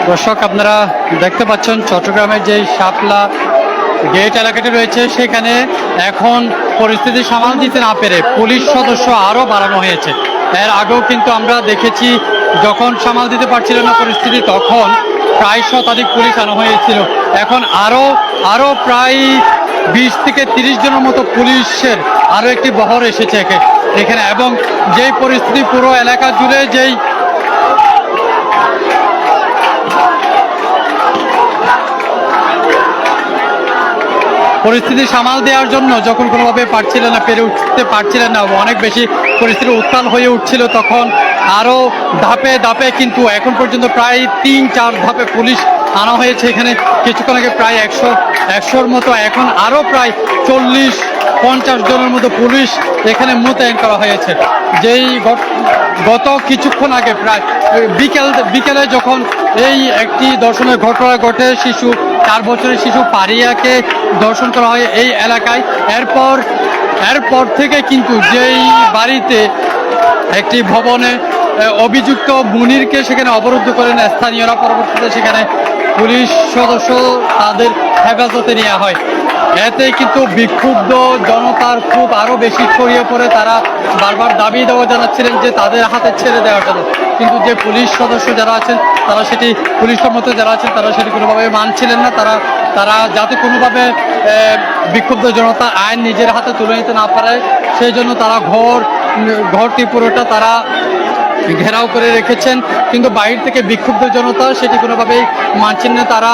দর্শক আপনারা দেখতে পাচ্ছেন চট্টগ্রামের যে শাপলা গেট এলাকাটি রয়েছে সেখানে এখন পরিস্থিতি সামাল দিতে না পেরে পুলিশ সদস্য আরও বাড়ানো হয়েছে। এর আগেও কিন্তু আমরা দেখেছি যখন সামাল দিতে পারছিল না পরিস্থিতি তখন প্রায় শতাধিক পুলিশ আনা হয়েছিল। এখন আরও প্রায় 20 থেকে 30 জনের মতো পুলিশের আরও একটি বহর এসেছে এখানে, এবং যেই পরিস্থিতি পুরো এলাকা জুড়ে যেই পরিস্থিতি সামাল দেওয়ার জন্য যখন কোনোভাবে পারছিলেন না, পেরে উঠতে পারছিলেন না, অনেক বেশি পরিস্থিতি উত্তাল হয়ে উঠছিল, তখন আরও ধাপে ধাপে কিন্তু এখন পর্যন্ত প্রায় 3-4 ধাপে পুলিশ আনা হয়েছে এখানে। কিছুক্ষণ আগে প্রায় 100-100-র মতো, এখন আরও প্রায় 40-50 জনের মতো পুলিশ এখানে মোতায়েন করা হয়েছে। যেই গত কিছুক্ষণ আগে প্রায় বিকেলে যখন এই একটি ধর্ষণের ঘটনা ঘটে, 4 বছরের শিশু পারিয়াকে ধর্ষণ করা হয় এই এলাকায়, এরপর থেকে কিন্তু যেই বাড়িতে একটি ভবনে অভিযুক্ত মুনিরকে সেখানে অবরুদ্ধ করেন স্থানীয়রা, পরবর্তীতে সেখানে পুলিশ সদস্য তাদের হেফাজতে নেওয়া হয়। এতে কিন্তু বিক্ষুব্ধ জনতার খুব আরও বেশি ছড়িয়ে পড়ে। তারা বারবার দাবি দেওয়া জানাচ্ছিলেন যে তাদের হাতে ছেড়ে দেওয়ার জন্য, কিন্তু যে পুলিশ সদস্য যারা আছেন তারা সেটি, পুলিশ কর্মকর্তা যারা আছেন তারা সেটি কোনোভাবে মানছিলেন না। তারা যাতে কোনোভাবে বিক্ষুব্ধ জনতা আইন নিজের হাতে তুলে নিতে না পারে সেই জন্য তারা ঘরটি পুরোটা তারা ঘেরাও করে রেখেছেন, কিন্তু বাইরে থেকে বিক্ষুব্ধ জনতা সেটি কোনোভাবেই মানছেন না। তারা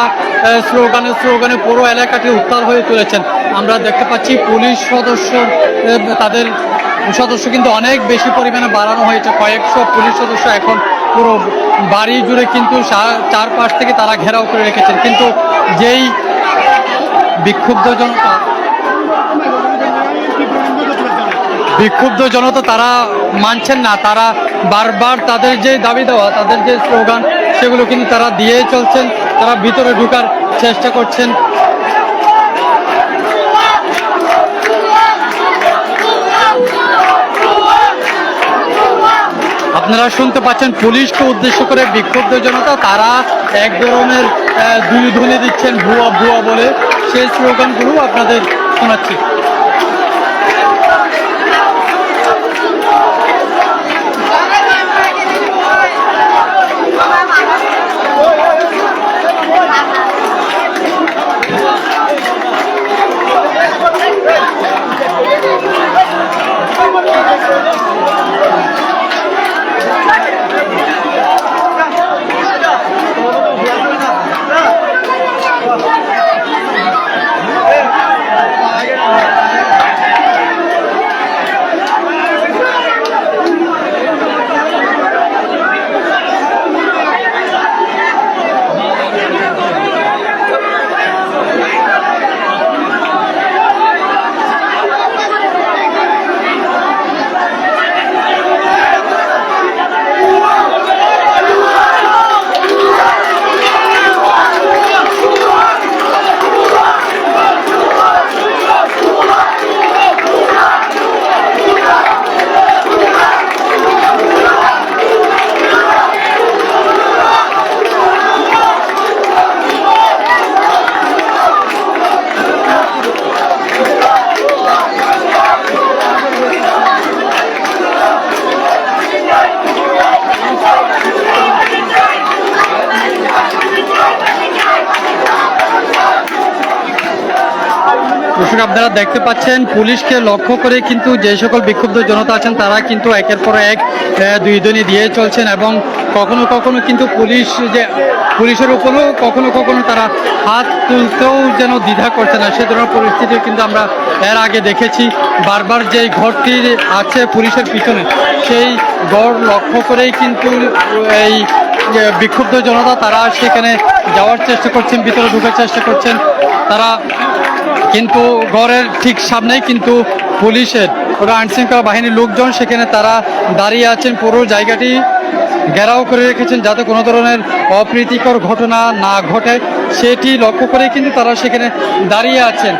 স্লোগানে পুরো এলাকাটি উত্তাল হয়ে তুলেছেন। আমরা দেখতে পাচ্ছি পুলিশ তাদের সদস্য কিন্তু অনেক বেশি পরিমাণে বাড়ানো হয়েছে, কয়েকশো পুলিশ সদস্য এখন পুরো বাড়ি জুড়ে কিন্তু চারপাশ থেকে তারা ঘেরাও করে রেখেছেন। কিন্তু যেই বিক্ষুব্ধ জনতা তারা মানছেন না, তারা বারবার তাদের যে দাবি দেওয়া, তাদের যে স্লোগান সেগুলো কিন্তু তারা দিয়ে চলছেন। তারা ভিতরে ঢোকার চেষ্টা করছেন। আপনারা শুনতে পাচ্ছেন পুলিশকে উদ্দেশ্য করে বিক্ষুব্ধ জনতা তারা এক ধরনের ধ্বনি দিচ্ছেন ভুয়া ভুয়া বলে, সেই স্লোগানগুলো আপনাদের শোনাচ্ছি। আপনারা দেখতে পাচ্ছেন পুলিশকে লক্ষ্য করে কিন্তু যে সকল বিক্ষুব্ধ জনতা আছেন তারা কিন্তু একের পর এক দুই ধ্বনি দিয়ে চলছেন, এবং কখনো কখনো কিন্তু পুলিশের উপরেও কখনো তারা হাত তুলতেও যেন দ্বিধা করছে না, সে ধরনের পরিস্থিতি কিন্তু আমরা এর আগে দেখেছি। বারবার যেই ঘরটি আছে পুলিশের পিছনে সেই ঘর লক্ষ্য করেই কিন্তু এই বিক্ষুব্ধ জনতা তারা সেখানে যাওয়ার চেষ্টা করছেন, ভিতরে ঢোকার চেষ্টা করছেন। তারা কিন্তু ঘরের ঠিক সামনেই কিন্তু পুলিশের আইনশৃঙ্খলা বাহিনীর লোকজন সেখানে তারা দাঁড়িয়ে আছেন, পুরো জায়গাটি ঘেরাও করে রেখেছেন যাতে কোনো ধরনের অপ্রীতিকর ঘটনা না ঘটে সেটি লক্ষ্য করে কিন্তু তারা সেখানে দাঁড়িয়ে আছেন।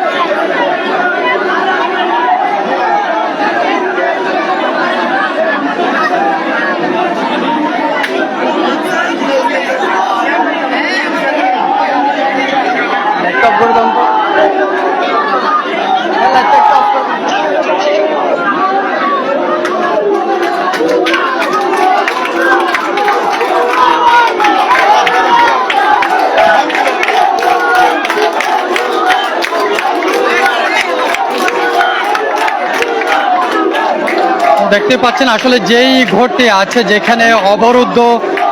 দেখতে পাচ্ছেন আসলে যেই ঘরটি আছে যেখানে অবরুদ্ধ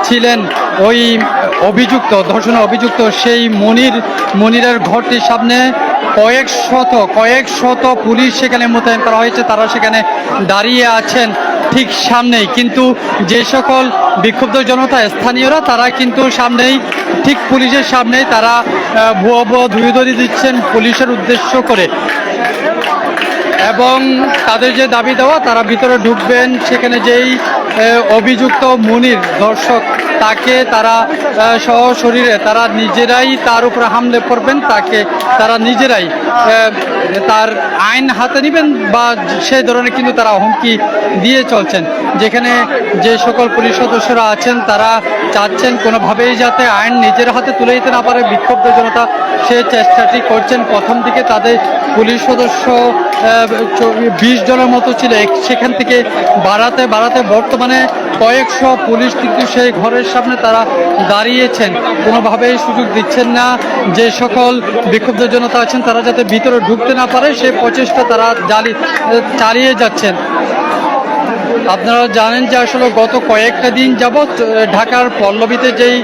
ছিলেন ওই অভিযুক্ত ধর্ষণে অভিযুক্ত সেই মনিরের ঘরটির সামনে কয়েক শত পুলিশ সেখানে মোতায়েন করা হয়েছে। তারা সেখানে দাঁড়িয়ে আছেন ঠিক সামনেই, কিন্তু যে সকল বিক্ষুব্ধ জনতা স্থানীয়রা তারা কিন্তু সামনেই ঠিক পুলিশের সামনেই তারা ভুয়া ভুয়া ধুয়ো দিচ্ছেন পুলিশের উদ্দেশ্য করে, এবং তাদের যে দাবি দেওয়া তারা ভিতরে ঢুকবেন। সেখানে যেই অভিযুক্ত মুনির দর্শক তাকে তারা সশরীরে তারা নিজেরাই তার উপরে হামলে করবেন, তারা নিজেরাই তার আইন হাতে নেবেন বা সেই ধরনের কিন্তু তারা হুমকি দিয়ে চলছেন। যেখানে যে সকল পুলিশ সদস্যরা আছেন তারা চাচ্ছেন কোনোভাবেই যাতে আইন নিজের হাতে তুলে দিতে না পারে বিক্ষুব্ধ জনতা, সে চেষ্টাটি করছেন। প্রথম দিকে তাদের পুলিশ সদস্য 20 জনের মতো ছিল, সেখান থেকে বাড়াতে বর্তমানে কয়েকশো পুলিশ কিন্তু সেই ঘরের সামনে তারা দাঁড়িয়েছেন, কোনোভাবেই সুযোগ দিচ্ছেন না যে সকল বিক্ষুব্ধ জনতা আছেন তারা যাতে ভিতরে ঢুকতে না পারে সেই প্রচেষ্টা তারা চালিয়ে যাচ্ছেন। আপনারা জানেন যে আসলে গত কয়েকটা দিন যাবৎ ঢাকার পল্লবীতে যেই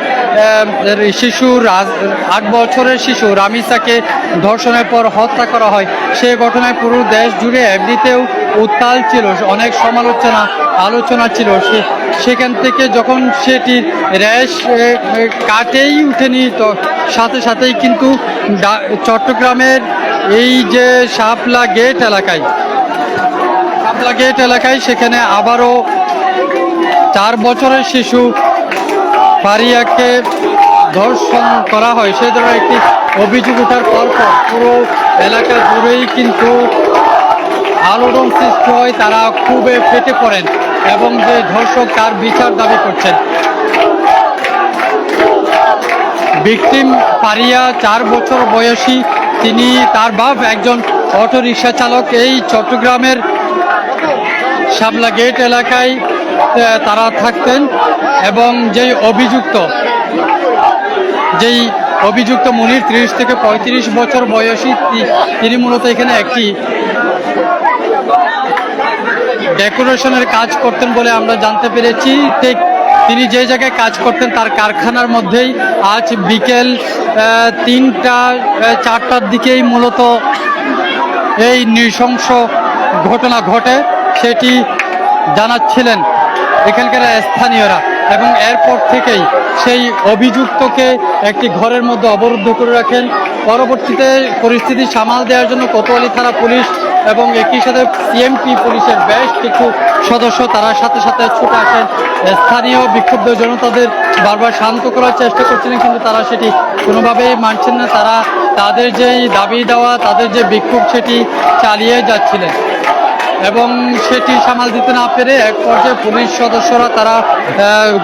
শিশু 8 বছরের শিশু রামিসাকে ধর্ষণের পর হত্যা করা হয়, সেই ঘটনায় পুরো দেশ জুড়ে এমনিতেও উত্তাল ছিল, অনেক আলোচনা ছিল। সেখান থেকে যখন সেটি র্যাশ কাটেই উঠেনি, তো সাথেই কিন্তু চট্টগ্রামের এই যে শাপলা গেট এলাকায় সেখানে আবারও 4 বছরের শিশু ফারিয়াকে ধর্ষণ করা হয়, সেই ধরনের একটি অভিযোগ ওঠার পর পুরো এলাকা জুড়েই কিন্তু আলোড়ন সৃষ্টি হয়। তারা খুবই ফেটে পড়েন এবং যে ধর্ষক তার বিচার দাবি করছেন। ভিকটিম ফারিয়া 4 বছর বয়সী, তার বাপ একজন অটো রিক্সা চালক। এই চট্টগ্রামের শাপলা গেট এলাকায় তারা থাকতেন এবং যেই অভিযুক্ত মুনির 30 থেকে 35 বছর বয়সী, তিনি মূলত এখানে একটি ডেকোরেশনের কাজ করতেন বলে আমরা জানতে পেরেছি। ঠিক তিনি যে জায়গায় কাজ করতেন তার কারখানার মধ্যেই আজ বিকেল 3টা-4টার দিকেই মূলত এই নৃশংস ঘটনা ঘটে, সেটি জানাচ্ছিলেন এখানকার স্থানীয়রা। এবং এরপর থেকেই সেই অভিযুক্তকে একটি ঘরের মধ্যে অবরুদ্ধ করে রাখেন। পরবর্তীতে পরিস্থিতি সামাল দেওয়ার জন্য কোতোয়ালি থানা পুলিশ এবং একই সাথে সিএমপি পুলিশের বেশ কিছু সদস্য তারা সাথে ছুটে আসেন। স্থানীয় বিক্ষুব্ধ জনতাদের বারবার শান্ত করার চেষ্টা করছিলেন, কিন্তু তারা সেটি কোনোভাবেই মানছেন না। তারা তাদের যেই দাবি দেওয়া, তাদের যে বিক্ষোভ, সেটি চালিয়ে যাচ্ছিলেন এবং সেটি সামাল দিতে না পেরে এক পর্যায়ে পুলিশ সদস্যরা তারা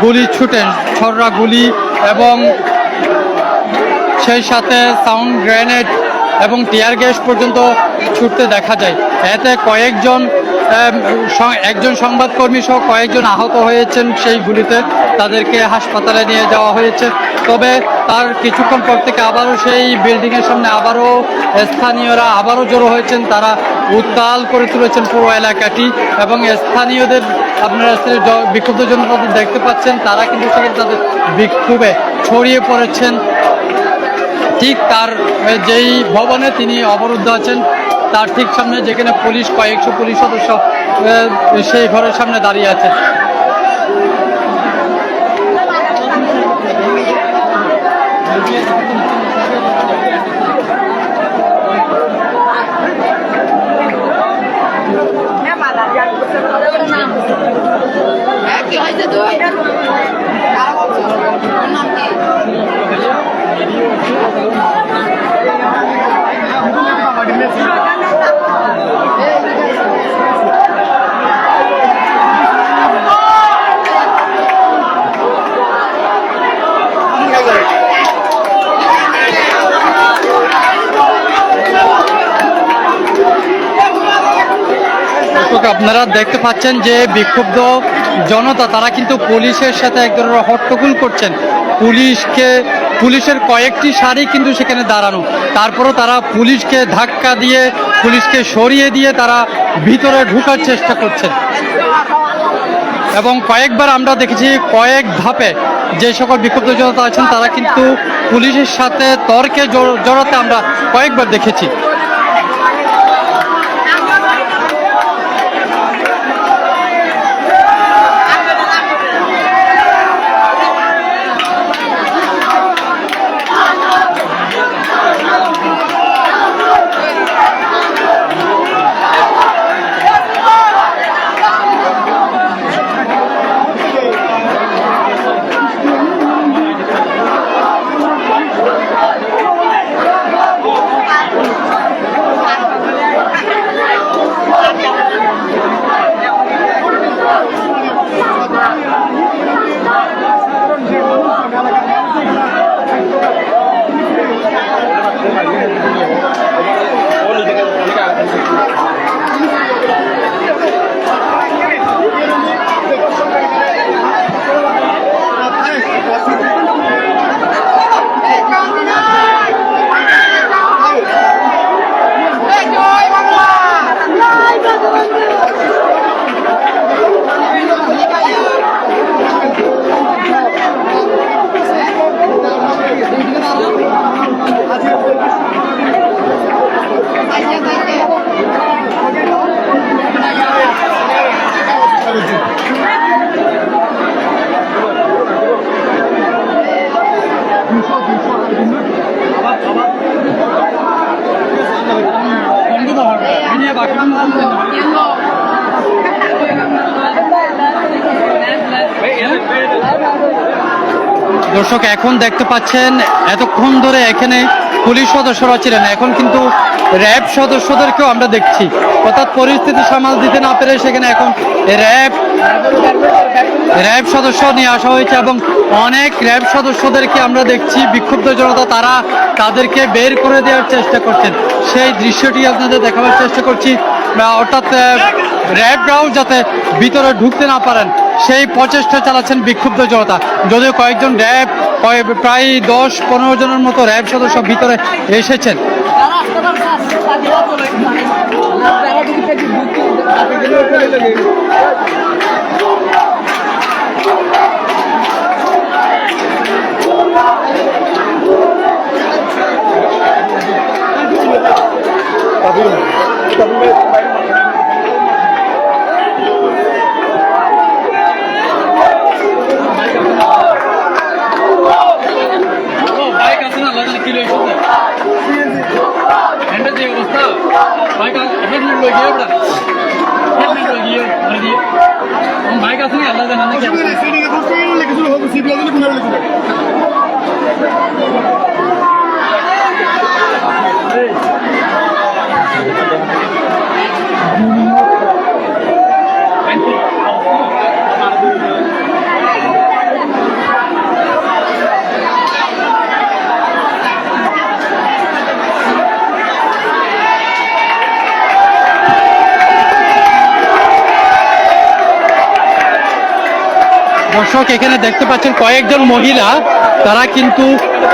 গুলি ছুটেন, ছররা গুলি এবং সেই সাথে সাউন্ড গ্রেনেড এবং টিয়ার গ্যাস পর্যন্ত ছুটতে দেখা যায়। এতে একজন সংবাদকর্মী সহ কয়েকজন আহত হয়েছেন সেই গুলিতে, তাদেরকে হাসপাতালে নিয়ে যাওয়া হয়েছে। তবে তার কিছুক্ষণ পর থেকে আবারও সেই বিল্ডিংয়ের সামনে স্থানীয়রা আবারও জড়ো হয়েছেন, তারা উত্তাল করে তুলেছেন পুরো এলাকাটি। এবং স্থানীয়দের আপনারা বিক্ষুব্ধ জনতা দেখতে পাচ্ছেন, তারা কিন্তু সেখানে তাদের বিক্ষোভে ছড়িয়ে পড়েছেন। ঠিক তার যেই ভবনে তিনি অবরুদ্ধ আছেন তার ঠিক সামনে, যেখানে কয়েকশো পুলিশ সদস্য সেই ঘরের সামনে দাঁড়িয়ে আছেন। আপনারা দেখতে পাচ্ছেন যে বিক্ষুব্ধ জনতা তারা কিন্তু পুলিশের সাথে এক ধরনের হট্টগোল করছেন, পুলিশকে পুলিশের কয়েকটি সারি কিন্তু সেখানে দাঁড়ানো, তারপরও তারা পুলিশকে ধাক্কা দিয়ে পুলিশকে সরিয়ে দিয়ে তারা ভিতরে ঢোকার চেষ্টা করছেন। এবং কয়েকবার আমরা দেখেছি কয়েক ধাপে যে সকল বিক্ষুব্ধ জনতা আছেন তারা কিন্তু পুলিশের সাথে তর্কে জড়াতে আমরা কয়েকবার দেখেছি। দর্শক এখন দেখতে পাচ্ছেন এতক্ষণ ধরে এখানে পুলিশ সদস্যরা ছিলেন, এখন কিন্তু র্যাব সদস্যদেরকেও আমরা দেখছি, অর্থাৎ পরিস্থিতি সামাল দিতে না পেরে সেখানে এখন র্যাব সদস্য নিয়ে আসা হয়েছে এবং অনেক র্যাব সদস্যদেরকে আমরা দেখছি বিক্ষুব্ধ জনতা তারা তাদেরকে বের করে দেওয়ার চেষ্টা করছেন। সেই দৃশ্যটি আপনাদের দেখাবার চেষ্টা করছি, অর্থাৎ র্যাবরাও যাতে ভিতরে ঢুকতে না পারেন সেই প্রচেষ্টা চালাচ্ছেন বিক্ষুব্ধ জনতা। যদিও কয়েকজন র্যাব প্রায় 10-15 জনের মতো র্যাব সদস্য ভিতরে এসেছেন। দর্শক এখানে দেখতে পাচ্ছেন কয়েকজন মহিলা তারা কিন্তু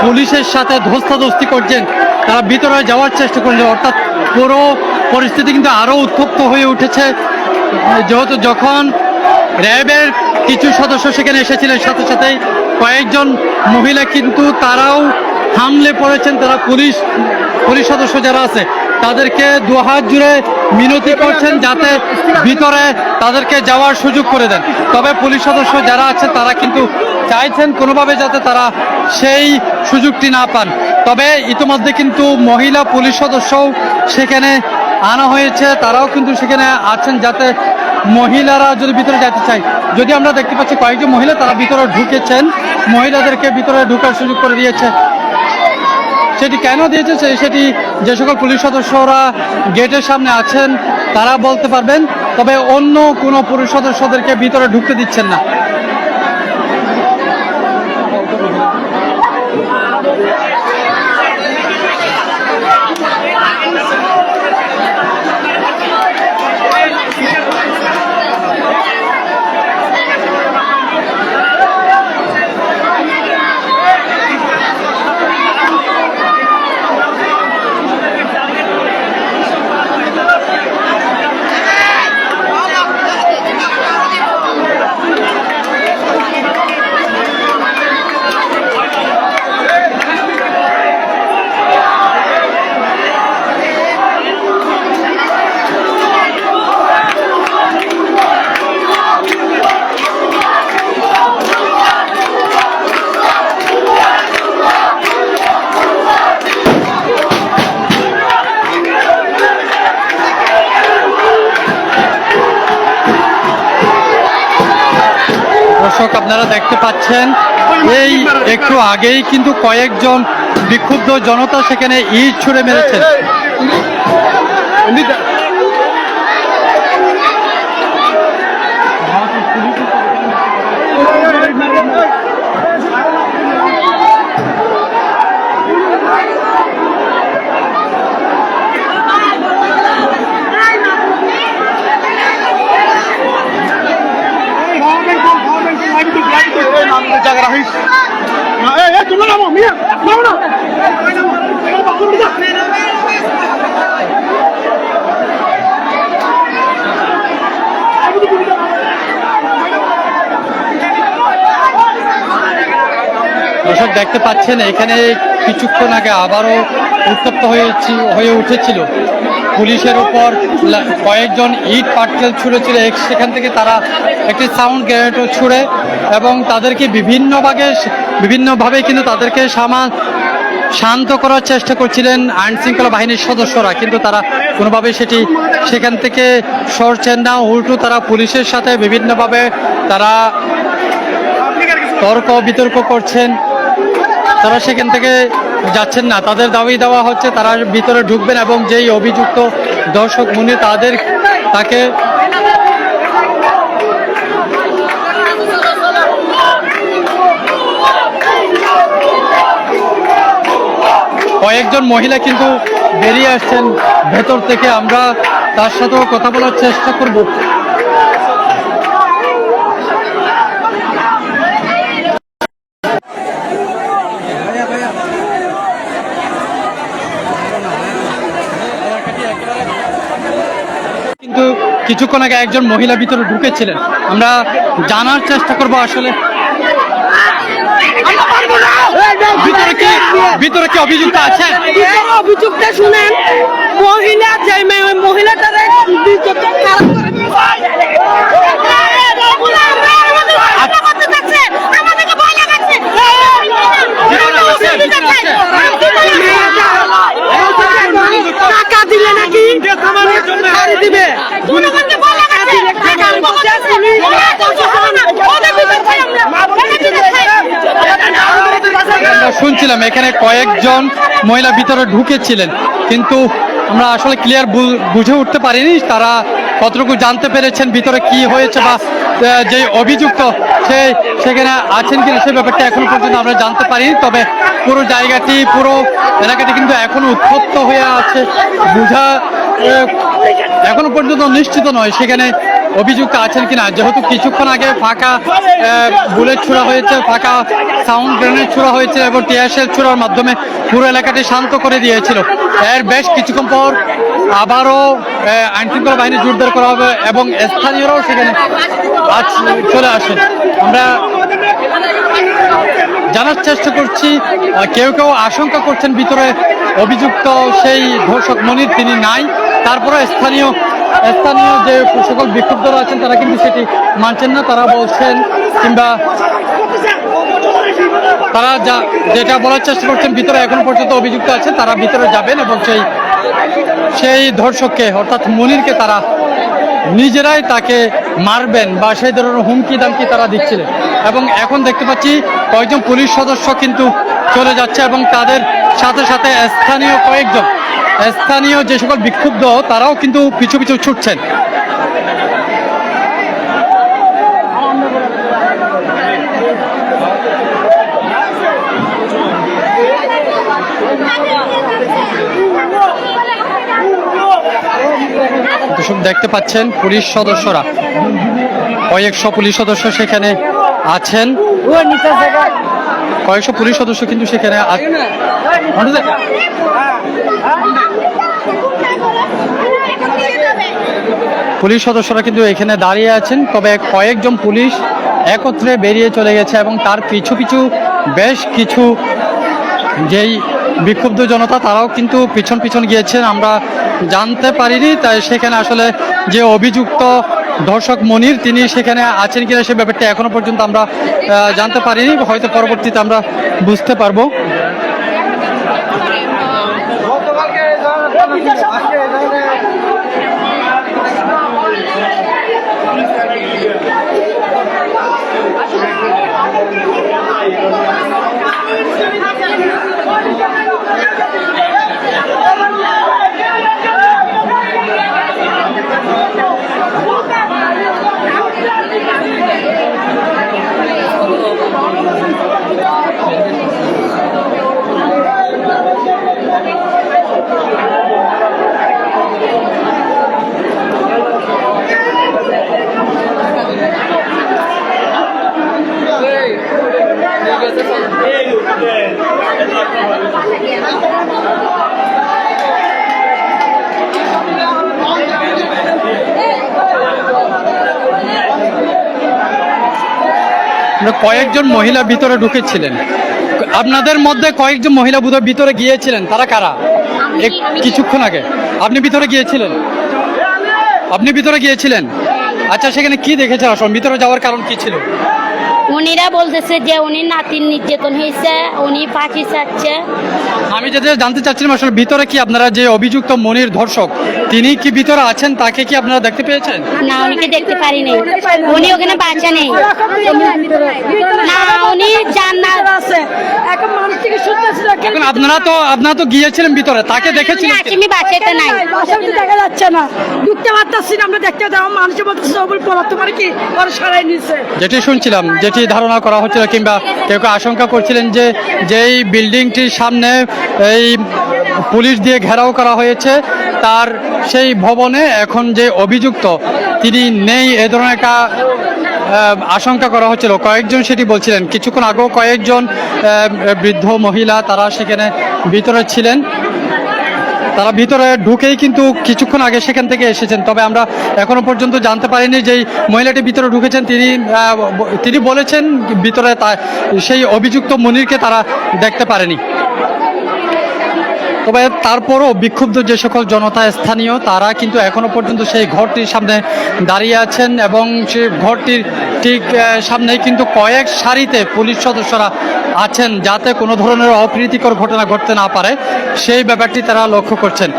পুলিশের সাথে ধস্তাধস্তি করছেন, তারা ভিতরে যাওয়ার চেষ্টা করছেন, অর্থাৎ পুরো পরিস্থিতি কিন্তু আরো উত্তপ্ত হয়ে উঠেছে। যেহেতু যখন র্যাবের কিছু সদস্য সেখানে এসেছিলেন সাথে সাথেই কয়েকজন মহিলা কিন্তু তারাও হামলে পড়েছেন, তারা পুলিশ সদস্য যারা আছে তাদেরকে দুহাত জুড়ে মিনতি করছেন যাতে ভিতরে তাদেরকে যাওয়ার সুযোগ করে দেন। তবে পুলিশ সদস্য যারা আছে তারা কিন্তু চাইছেন কোনোভাবে যাতে তারা সেই সুযোগটি না পান। তবে ইতিমধ্যে কিন্তু মহিলা পুলিশ সদস্যও সেখানে আনা হয়েছে, তারাও কিন্তু সেখানে আছেন যাতে মহিলারা যদি ভিতরে যেতে চায়। যদি আমরা দেখতে পাচ্ছি কয়েকজন মহিলা তারা ভিতরে ঢুকেছেন, মহিলাদেরকে ভিতরে ঢোকার সুযোগ করে দিয়েছে। সেটি কেন দিয়েছে সেটি যে সকল পুলিশ সদস্যরা গেটের সামনে আছেন তারা বলতে পারবেন, তবে অন্য কোনো পুলিশ সদস্যদেরকে ভিতরে ঢুকতে দিচ্ছেন না। দর্শক আপনারা দেখতে পাচ্ছেন এই একটু আগেই কিন্তু কয়েকজন বিক্ষুব্ধ জনতা সেখানে ইট ছুড়ে মেরেছেন। দর্শক দেখতে পাচ্ছেন এখানে কিছুক্ষণ আগে আবারও উত্তপ্ত হয়ে উঠেছিল, পুলিশের উপর কয়েকজন ইট পাটকেল ছুঁড়েছিল, সেখান থেকে তারা একটি সাউন্ড গ্রেনেডও ছুঁড়ে এবং তাদেরকে বিভিন্নভাবে কিন্তু তাদেরকে শান্ত করার চেষ্টা করছিলেন আইন শৃঙ্খলা বাহিনীর সদস্যরা, কিন্তু তারা কোনোভাবে সেখান থেকে সরছেন না, উল্টো তারা পুলিশের সাথে বিভিন্নভাবে তারা তর্ক বিতর্ক করছেন। তারা সেখান থেকে যাচ্ছেন না, তাদের দাবি দেওয়া হচ্ছে তারা ভিতরে ঢুকবেন এবং যেই অভিযুক্ত দর্শক মুনি তাকে কয়েকজন মহিলা কিন্তু বেরিয়ে আসছেন ভেতর থেকে, আমরা তার সাথেও কথা বলার চেষ্টা করব। কিন্তু কিছুক্ষণ আগে একজন মহিলা ভিতরে ঢুকেছিলেন, আমরা জানার চেষ্টা করব আসলে ভিতরে কি অভিযুক্ত আছে। অভিযুক্ত শুনেন, মহিলাটারে টাকা দিলে নাকি দিবে শুনছিলাম এখানে কয়েকজন মহিলা ভিতরে ঢুকেছিলেন, কিন্তু আমরা আসলে ক্লিয়ার বুঝে উঠতে পারিনি তারা কতটুকু জানতে পেরেছেন ভিতরে কি হয়েছে বা যে অভিযুক্ত সেখানে আছেন কিনা সেই ব্যাপারটা এখনো পর্যন্ত আমরা জানতে পারিনি। তবে পুরো এলাকাটি কিন্তু এখনো উত্তপ্ত হয়ে আছে, বোঝা এখনো পর্যন্ত নিশ্চিত নয় সেখানে অভিযুক্ত আছেন কিনা, যেহেতু কিছুক্ষণ আগে ফাঁকা বুলেট ছোড়া হয়েছে, ফাঁকা সাউন্ড গ্রেনেড ছোড়া হয়েছে এবং টিয়ার শেল ছোড়ার মাধ্যমে পুরো এলাকাটি শান্ত করে দিয়েছিল। এর বেশ কিছুক্ষণ পর আবারও আইনশৃঙ্খলা বাহিনী জোরদার করা হবে এবং স্থানীয়রাও সেখানে চলে আসেন। আমরা জানার চেষ্টা করছি, কেউ আশঙ্কা করছেন ভিতরে অভিযুক্ত সেই ধর্ষক মনির তিনি নাই, তারপরে স্থানীয় যে সকল বিক্ষুব্ধরা আছেন তারা কিন্তু সেটি মানছেন না। তারা বলছেন কিংবা তারা যেটা বলার চেষ্টা করছেন ভিতরে এখনো পর্যন্ত অভিযুক্ত আছে, তারা ভিতরে যাবেন এবং সেই ধর্ষককে অর্থাৎ মনিরকে তারা নিজেরাই তাকে মারবেন বা সেই ধরনের হুমকি দামকি তারা দিচ্ছিলেন। এবং এখন দেখতে পাচ্ছি কয়েকজন পুলিশ সদস্য কিন্তু চলে যাচ্ছে এবং তাদের সাথে সাথে স্থানীয় যে সকল বিক্ষুব্ধ তারাও কিন্তু পিছু পিছু ছুটছেন। দেখতে পাচ্ছেন পুলিশ সদস্যরা, কয়েকশো পুলিশ সদস্য সেখানে আছেন, কয়েকশো পুলিশ সদস্য কিন্তু সেখানে পুলিশ সদস্যরা কিন্তু এখানে দাঁড়িয়ে আছেন। তবে কয়েকজন পুলিশ একত্রে বেরিয়ে চলে গেছে এবং তার পিছু পিছু বেশ কিছু যেই বিক্ষুব্ধ জনতা তারাও কিন্তু পিছন গিয়েছেন, আমরা জানতে পারিনি। তাই সেখানে আসলে যে অভিযুক্ত ধর্ষক মনির তিনি সেখানে আছেন কিনা সে ব্যাপারটা এখনো পর্যন্ত আমরা জানতে পারিনি, হয়তো পরবর্তীতে আমরা বুঝতে পারবো। কয়েকজন মহিলা ভিতরে ঢুকেছিলেন, আপনাদের মধ্যে কয়েকজন মহিলা বোধহয় ভিতরে গিয়েছিলেন, তারা কারা? কিছুক্ষণ আগে আপনি ভিতরে গিয়েছিলেন, আপনি ভিতরে গিয়েছিলেন। আচ্ছা, সেখানে কি দেখেছেন? আসলে ভিতরে যাওয়ার কারণ কি ছিল? উনিরা বলতেছে যে উনি নাতির নির্যাতন হয়েছে, উনি ফাঁসি চাচ্ছে। আমি যেটা জানতে চাচ্ছিলাম আসলে ভিতরে কি আপনারা যে অভিযুক্ত মনির ধর্ষক তিনি কি ভিতরে আছেন, তাকে কি আপনারা দেখতে পেয়েছেন? না, উনিকে দেখতে পারি নাই, উনি ওখানে বাঁচা নেই। না, উনি জান্নাত আছে এখন মানুষ থেকে শুনতেছিল এখন আপনারা তো গিয়েছিলেন ভিতরে, তাকে দেখেছিলেন কি? আসামি বাঁচাতে নাই। বাসাতে দেখা যাচ্ছে না, ঢুকতে পারতাছি না, আমরা দেখতে দাও মানুষের বলতেছে ওগুলো পলাতে পারে কি ওরা সরাই নিছে। যেটি শুনছিলাম, যেটি ধারণা করা হচ্ছিল কিংবা কেউ কেউ আশঙ্কা করছিলেন যে যেই বিল্ডিংটির সামনে এই পুলিশ দিয়ে ঘেরাও করা হয়েছে তার সেই ভবনে এখন যে অভিযুক্ত তিনি নেই, এ ধরনের একটা আশঙ্কা করা হচ্ছিল। কয়েকজন সেটি বলছিলেন, কিছুক্ষণ আগেও কয়েকজন বৃদ্ধ মহিলা তারা সেখানে ভিতরে ছিলেন, তারা ভিতরে ঢুকেই কিন্তু কিছুক্ষণ আগে সেখান থেকে এসেছেন। তবে আমরা এখনো পর্যন্ত জানতে পারিনি যে মহিলাটি ভিতরে ঢুকেছেন তিনি বলেছেন ভিতরে সেই অভিযুক্ত মনিরকে তারা দেখতে পারেনি। তবে তারপরও বিক্ষুব্ধ যে সকল জনতা স্থানীয় তারা কিন্তু এখনো পর্যন্ত সেই ঘরটির সামনে দাঁড়িয়ে আছেন এবং সেই ঘরটির ঠিক সামনেই কিন্তু কয়েক সারিতে পুলিশ সদস্যরা আছেন যাতে কোনো ধরনের অপ্রীতিকর ঘটনা ঘটতে না পারে সেই ব্যাপারটি তারা লক্ষ্য করছেন।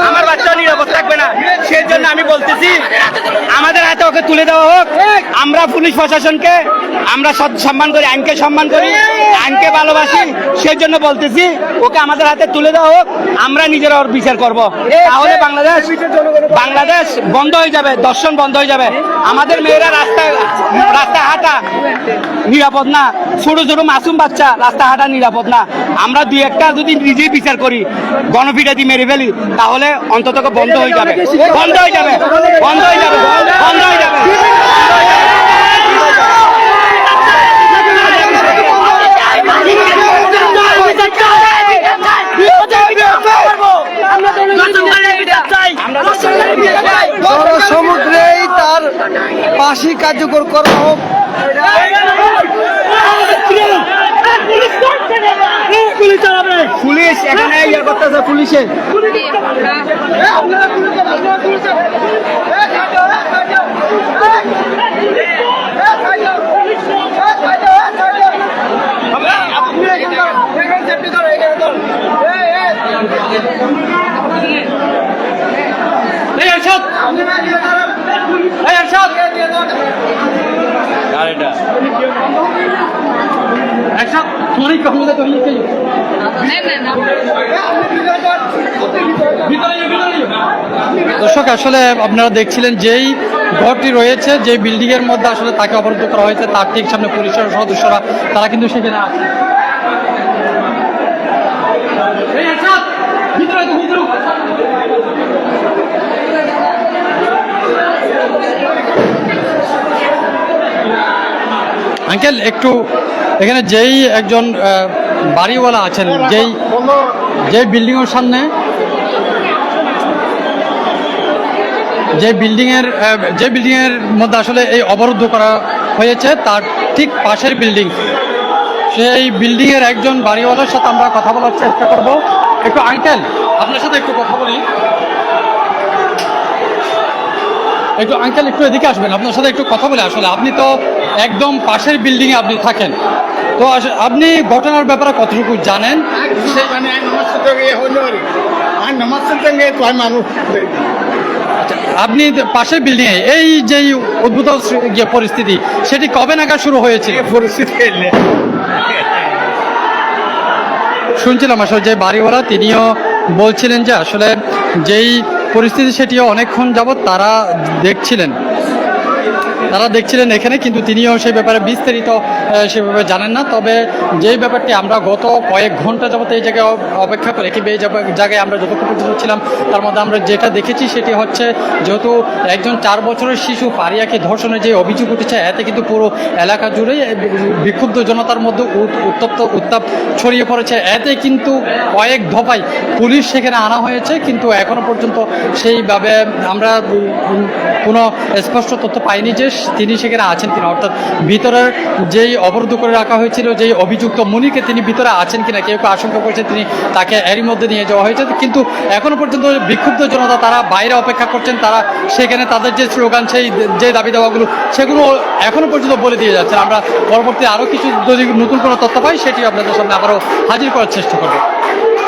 আমার বাচ্চা নিরাপদ থাকবে না, সেই জন্য আমি বলতেছি আমাদের হাতে ওকে তুলে দেওয়া হোক। আমরা পুলিশ প্রশাসনকে আমরা সম্মান করি, আইনকে সম্মান করি, আইনকে ভালোবাসি, সেই জন্য বলতেছি ওকে আমাদের হাতে তুলে দেওয়া হোক। আমরা নিজেরা ওর বিচার করব, তাহলে বাংলাদেশ বন্ধ হয়ে যাবে, দর্শন বন্ধ হয়ে যাবে। আমাদের মেয়েরা রাস্তায় হাঁটা নিরাপদ না, ছোট ছোট মাসুম বাচ্চা রাস্তা হাঁটা নিরাপদ না। আমরা দুই একটা যদি নিজেই বিচার করি, গণপিটা দিয়ে মেরে ফেলি, তাহলে অন্তত বন্ধ হয়ে যাবে, বন্ধ হয়ে যাবে, বন্ধ হয়ে যাবে, বন্ধ হয়ে যাবে। সমুদ্রেই তার ফাঁসি কার্যকর করা হোক। পুলিশ এখানে ইয়ে করতেছে, পুলিশে দর্শক, আসলে আপনারা দেখছিলেন যেই ঘরটি রয়েছে, যে বিল্ডিং এর মধ্যে আসলে তাকে অবরুদ্ধ করা হয়েছে তার ঠিক সামনে পুলিশের সদস্যরা তারা কিন্তু সেখানে আছে। আঙ্কেল, একটু এখানে যেই একজন বাড়িওয়ালা আছেন, যেই বিল্ডিং এর সামনে যে বিল্ডিং এর মধ্যে আসলে এই অবরুদ্ধ করা হয়েছে তার ঠিক পাশের বিল্ডিং, সেই বিল্ডিং এর একজন বাড়িওয়ালার সাথে আমরা কথা বলার চেষ্টা করব। একটু আঙ্কেল, আপনার সাথে একটু কথা বলি। একটু আঙ্কেল একটু এদিকে আসবেন, আপনার সাথে একটু কথা বলে। আসলে আপনি তো একদম পাশের বিল্ডিং এ আপনি থাকেন, তো আপনি ঘটনার ব্যাপারে কতটুকু জানেন? আপনি পাশের বিল্ডিং এ এই যে উদ্ভূত পরিস্থিতি সেটি কবে নাগাদ শুরু হয়েছিল? শুনছিলাম আসলে যে বাড়িওয়ালা তিনিও বলছিলেন যে আসলে যেই পরিস্থিতি সেটিও অনেকক্ষণ যাবৎ তারা দেখছিলেন এখানে, কিন্তু তিনিও সেই ব্যাপারে বিস্তারিত সেভাবে জানেন না। তবে যেই ব্যাপারটি আমরা গত কয়েক ঘন্টা যাবত এই জায়গায় অপেক্ষা করে কিংবা এই জায়গায় আমরা যতক্ষণ পর্যন্ত ছিলাম তার মধ্যে আমরা যেটা দেখেছি সেটি হচ্ছে, যেহেতু একজন 4 বছরের শিশু পারিয়াকে ধর্ষণের যে অভিযোগ উঠেছে, এতে কিন্তু পুরো এলাকা জুড়ে বিক্ষুব্ধ জনতার মধ্যে উত্তাপ ছড়িয়ে পড়েছে। এতে কিন্তু কয়েক দফায় পুলিশ সেখানে আনা হয়েছে, কিন্তু এখনো পর্যন্ত সেইভাবে আমরা কোনো স্পষ্ট তথ্য পাইনি যে তিনি সেখানে আছেন কিনা, অর্থাৎ ভিতরের যেই অবরুদ্ধ করে রাখা হয়েছিল যেই অভিযুক্ত মনিকে তিনি ভিতরে আছেন কিনা, কেউ কেউ আশঙ্কা করছে তিনি তাকে এরই মধ্যে নিয়ে যাওয়া হয়েছে। কিন্তু এখনো পর্যন্ত বিক্ষুব্ধ জনতা তারা বাইরে অপেক্ষা করছেন, তারা সেখানে তাদের যে স্লোগান সেই যে দাবি দাওয়াগুলো সেগুলো এখনো পর্যন্ত বলে দিয়ে যাচ্ছেন। আমরা পরবর্তী আরও কিছু যদি নতুন কোনো তথ্য পাই সেটি আপনাদের সামনে আবারও হাজির করার চেষ্টা করব।